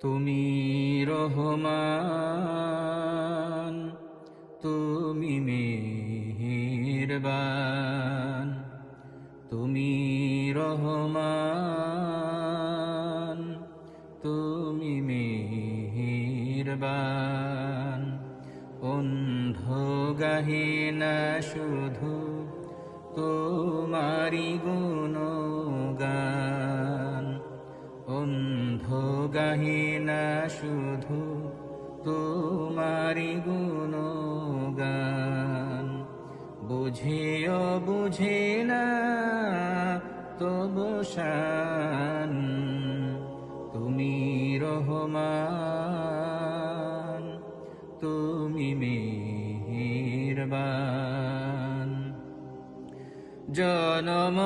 তুমি রহমান, তুমি মেহেরবান। তুমি রহমান, তুমি মেহেরবান। অন্ধ গাহে না শুধু তোমারি গুণগান, অন্ধ গাহে না শুধু তোমারি গুণগান। বুঝেও বুঝে না তবু শান, তুমি রহমান, তুমি মেহেরবান। জনম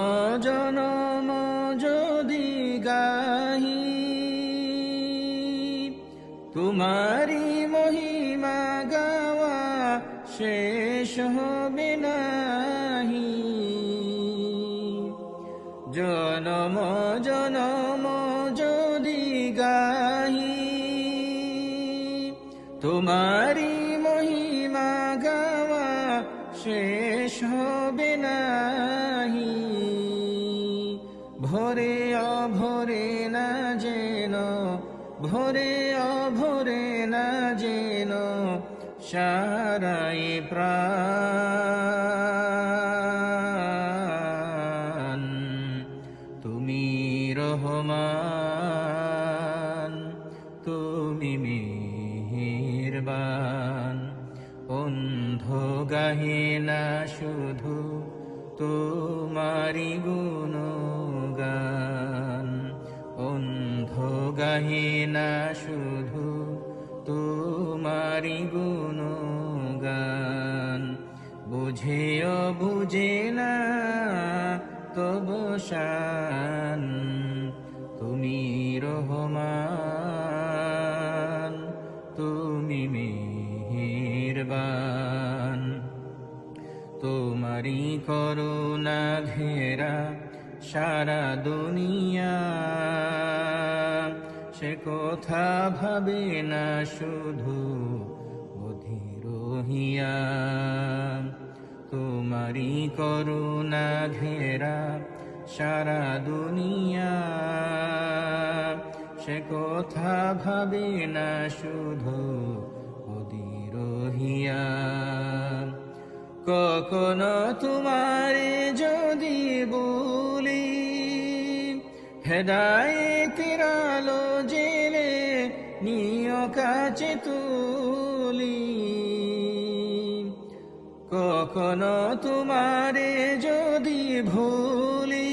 জনম যদি গাহি তোমারি মহিমা, গাওয়া শেষ হবে নাহি। জনম জনম যদি গাহি তোমারি মহিমা, গাওয়া শেষ হবে নাহি। ভরে অভরে না যেন, ভরে অভরে না যেন সারাই প্রাণ। তুমি রহমান, তুমি মেহেরবান। অন্ধ গাহে না শুধু তোমারি গুণগান, অন্ধ গাহে না শুধু তোমারি গুণগান। বুঝেও বুঝে না তবু শান, তুমি রহমান, তুমি মেহেরবান। তোমারি করুণা ঘেরা সারা দুনিয়া, সে কথা ভাবে না শুধু অধীর হিয়া। তোমারি করুণা ঘেরা সারা দুনিয়া, সে কথা ভাবে না শুধু অধীর হিয়া। কখনো তোমারে যদি বলি, হেদায়েতের আলো জেলে নিয় কাছে তুলি। কখনো তোমারে যদি ভুলি,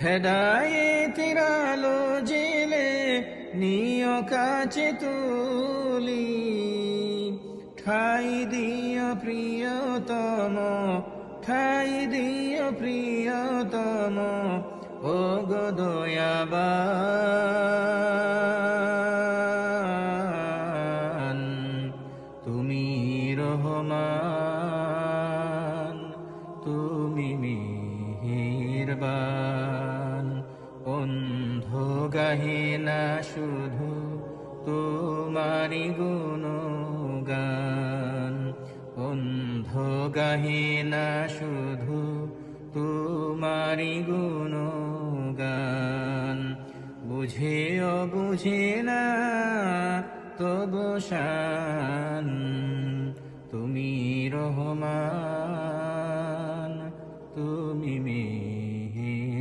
হেদায়েতের আলো জেলে নিয় কাছে তুলি। ঠাই দিও প্রিয়তম, ঠাই দিও প্রিয়তম, ও গো দয়াবান। তুমি রহমান, তুমি মেহেরবান। অন্ধ গাহে না শুধু তোমারি গুণগান, অন্ধ গাহে না শুধু তোমারি গুণগান। বুঝেও বুঝে না তবু শান, তুমি রহমান, তুমি মেহেরবান।